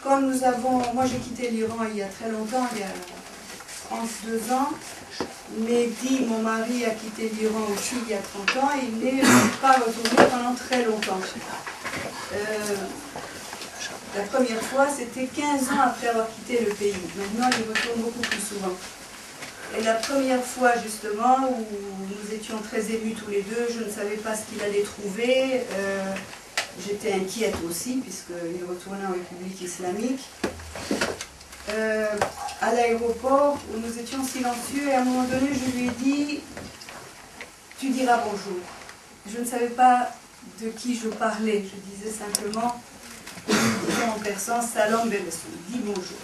quand nous avons... Moi j'ai quitté l'Iran il y a très longtemps, il y a 32 ans. Mehdi, mon mari, a quitté l'Iran aussi il y a 30 ans et il n'est pas retourné pendant très longtemps. La première fois, c'était 15 ans après avoir quitté le pays. Maintenant, il retourne beaucoup plus souvent. Et la première fois, justement, où nous étions très émus tous les deux, je ne savais pas ce qu'il allait trouver. J'étais inquiète aussi, puisqu'il retournait en République islamique. À l'aéroport, où nous étions silencieux, et à un moment donné, je lui ai dit « Tu diras bonjour ». Je ne savais pas de qui je parlais. Je disais simplement, en persan, « Salam Beresoul », dis bonjour.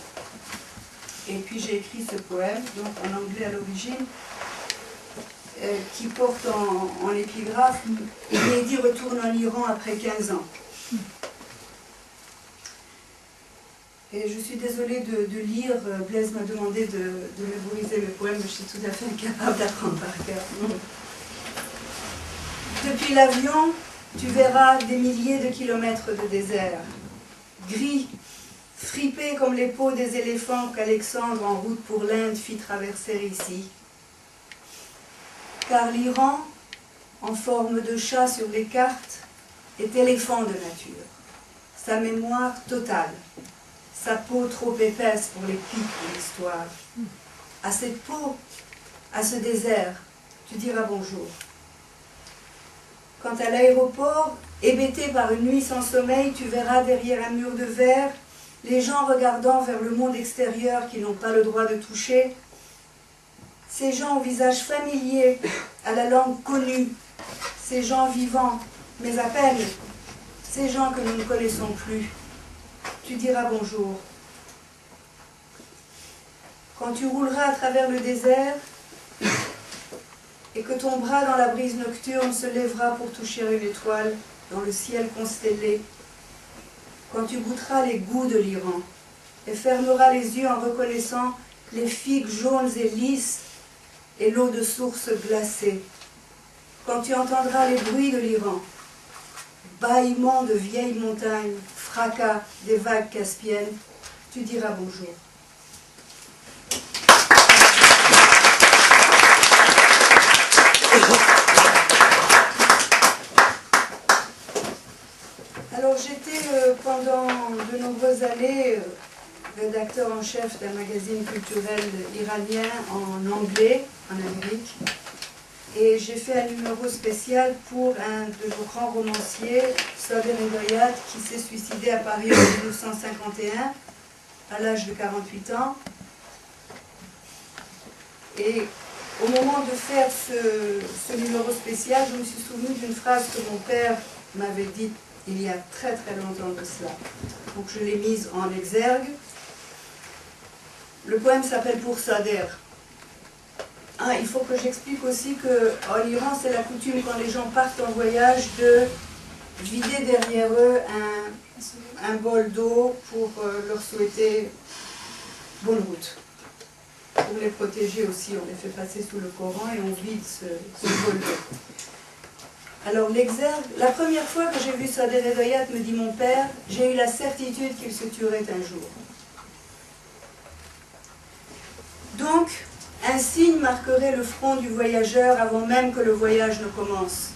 Et puis j'ai écrit ce poème, donc en anglais à l'origine, qui porte en épigraphe « Mehdi retourne en Iran après 15 ans ». Et je suis désolée de lire, Blaise m'a demandé de mémoriser mes poèmes, je suis tout à fait incapable d'apprendre par cœur. Depuis l'avion, tu verras des milliers de kilomètres de désert, gris, fripés comme les peaux des éléphants qu'Alexandre, en route pour l'Inde, fit traverser ici. Car l'Iran, en forme de chat sur les cartes, est éléphant de nature. Sa mémoire totale, sa peau trop épaisse pour les pics de l'histoire. À cette peau, à ce désert, tu diras bonjour. Quant à l'aéroport, hébété par une nuit sans sommeil, tu verras derrière un mur de verre les gens regardant vers le monde extérieur qui n'ont pas le droit de toucher. Ces gens au visage familier, à la langue connue, ces gens vivants, mais à peine, ces gens que nous ne connaissons plus. Tu diras bonjour. Quand tu rouleras à travers le désert et que ton bras dans la brise nocturne se lèvera pour toucher une étoile dans le ciel constellé, quand tu goûteras les goûts de l'Iran et fermeras les yeux en reconnaissant les figues jaunes et lisses et l'eau de source glacée, quand tu entendras les bruits de l'Iran, bâillements de vieilles montagnes, fracas des vagues caspiennes, tu diras bonjour. Alors j'étais pendant de nombreuses années rédacteur en chef d'un magazine culturel iranien en anglais, en Amérique. Et j'ai fait un numéro spécial pour un de nos grands romanciers, Sader Hedayat, qui s'est suicidé à Paris en 1951, à l'âge de 48 ans. Et au moment de faire ce numéro spécial, je me suis souvenue d'une phrase que mon père m'avait dite il y a très très longtemps de cela. Donc je l'ai mise en exergue. Le poème s'appelle Pour Sader. Il faut que j'explique aussi qu'en Iran, c'est la coutume quand les gens partent en voyage de vider derrière eux un bol d'eau pour leur souhaiter bonne route. Pour les protéger aussi, on les fait passer sous le Coran et on vide ce bol d'eau. Alors l'exergue, la première fois que j'ai vu Sader Hedayat, me dit mon père, j'ai eu la certitude qu'il se tuerait un jour. Donc, un signe marquerait le front du voyageur avant même que le voyage ne commence.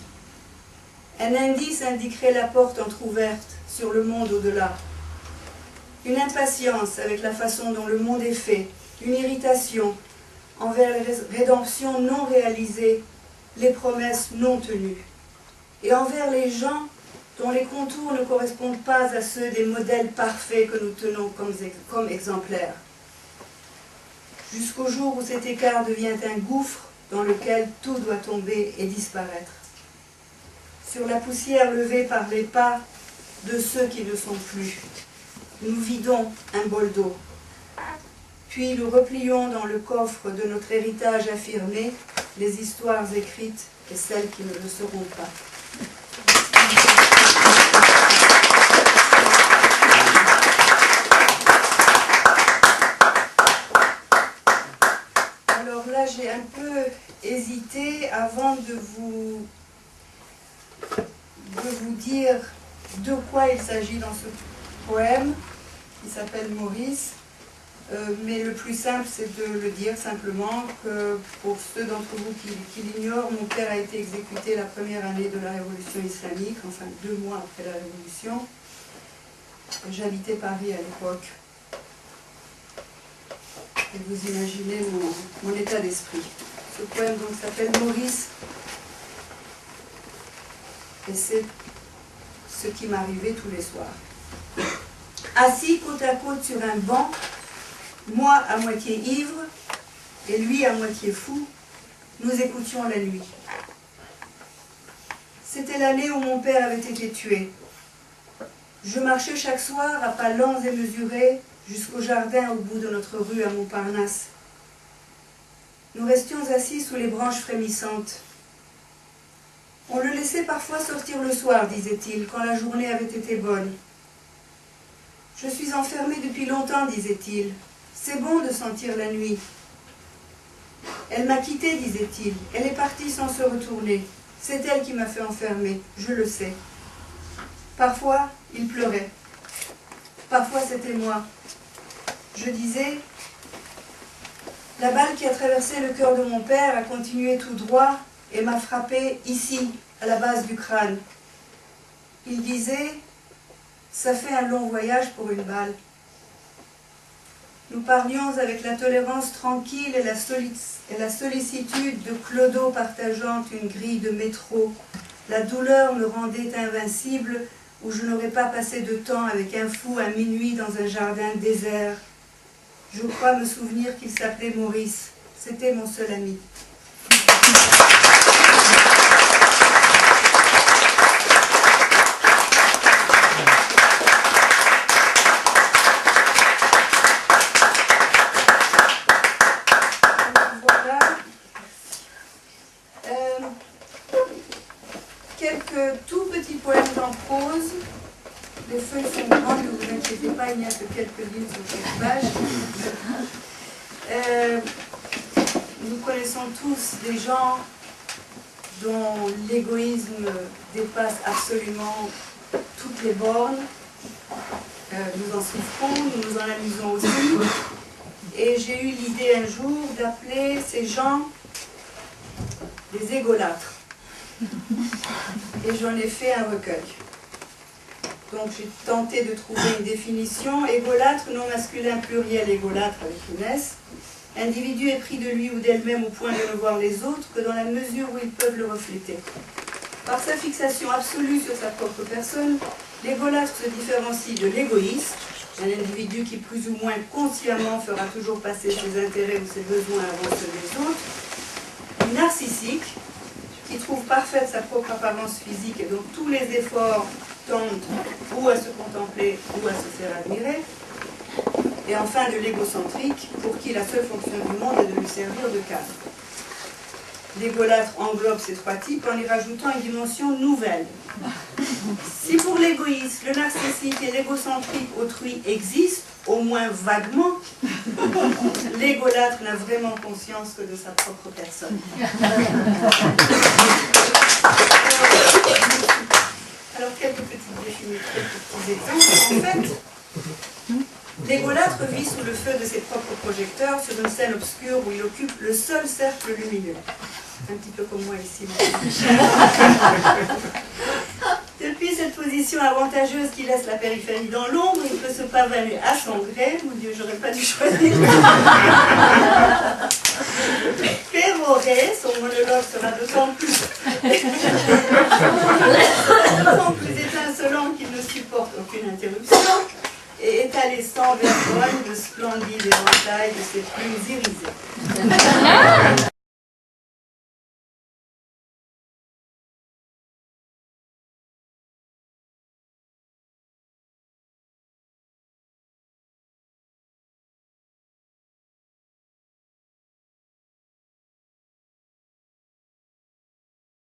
Un indice indiquerait la porte entr'ouverte sur le monde au-delà. Une impatience avec la façon dont le monde est fait, une irritation envers les rédemptions non réalisées, les promesses non tenues, et envers les gens dont les contours ne correspondent pas à ceux des modèles parfaits que nous tenons comme exemplaires. Jusqu'au jour où cet écart devient un gouffre dans lequel tout doit tomber et disparaître. Sur la poussière levée par les pas de ceux qui ne sont plus, nous vidons un bol d'eau. Puis nous replions dans le coffre de notre héritage affirmé les histoires écrites et celles qui ne le seront pas. Alors là, j'ai un peu hésité avant de vous dire de quoi il s'agit dans ce poème. qui s'appelle Maurice. Mais le plus simple, c'est de le dire simplement que pour ceux d'entre vous qui l'ignorent, mon père a été exécuté la première année de la Révolution islamique, enfin 2 mois après la Révolution. J'habitais Paris à l'époque. Et vous imaginez mon état d'esprit. Ce poème donc s'appelle Maurice. Et c'est ce qui m'arrivait tous les soirs. Assis côte à côte sur un banc, moi à moitié ivre et lui à moitié fou, nous écoutions la nuit. C'était l'année où mon père avait été tué. Je marchais chaque soir à pas lents et mesurés jusqu'au jardin au bout de notre rue à Montparnasse. Nous restions assis sous les branches frémissantes. On le laissait parfois sortir le soir, disait-il, quand la journée avait été bonne. Je suis enfermé depuis longtemps, disait-il. C'est bon de sentir la nuit. Elle m'a quitté, disait-il. Elle est partie sans se retourner. C'est elle qui m'a fait enfermer, je le sais. Parfois, il pleurait. Parfois, c'était moi. Je disais, la balle qui a traversé le cœur de mon père a continué tout droit et m'a frappé ici, à la base du crâne. Il disait, ça fait un long voyage pour une balle. Nous parlions avec la tolérance tranquille et la sollicitude de clodo partageant une grille de métro. La douleur me rendait invincible où je n'aurais pas passé de temps avec un fou à minuit dans un jardin désert. Je crois me souvenir qu'il s'appelait Maurice. C'était mon seul ami. Quelques tout petits poèmes en prose. Les feuilles sont grandes, ne vous inquiétez pas, il n'y a que quelques lignes sur chaque page. Nous connaissons tous des gens dont l'égoïsme dépasse absolument toutes les bornes. Nous en souffrons, nous nous en amusons aussi. Et j'ai eu l'idée un jour d'appeler ces gens des égolâtres. Et j'en ai fait un recueil. Donc j'ai tenté de trouver une définition. Égolâtre, non masculin pluriel, égolâtre avec une S. Individu est pris de lui ou d'elle-même au point de ne voir les autres que dans la mesure où ils peuvent le refléter. Par sa fixation absolue sur sa propre personne, l'égolâtre se différencie de l'égoïste, un individu qui plus ou moins consciemment fera toujours passer ses intérêts ou ses besoins avant ceux des autres, du narcissique, qui trouve parfaite sa propre apparence physique et dont tous les efforts tendent ou à se contempler ou à se faire admirer, et enfin de l'égocentrique, pour qui la seule fonction du monde est de lui servir de cadre. L'égolâtre englobe ces 3 types en y rajoutant une dimension nouvelle. Si pour l'égoïste, le narcissique et l'égocentrique autrui existent, au moins vaguement, l'égolâtre n'a vraiment conscience que de sa propre personne. Alors, quelques petites définitions, quelques petits exemples. En fait, l'égolâtre vit sous le feu de ses propres projecteurs sur une scène obscure où il occupe le seul cercle lumineux. Un petit peu comme moi ici. Depuis cette position avantageuse qui laisse la périphérie dans l'ombre, il peut se pavaner à son gré. Mon Dieu, j'aurais pas dû choisir. Pérorer, son monologue sera d'autant plus étincelant qu'il ne supporte aucune interruption et étaler sans vergogne le splendide éventail de ses plumes irisées.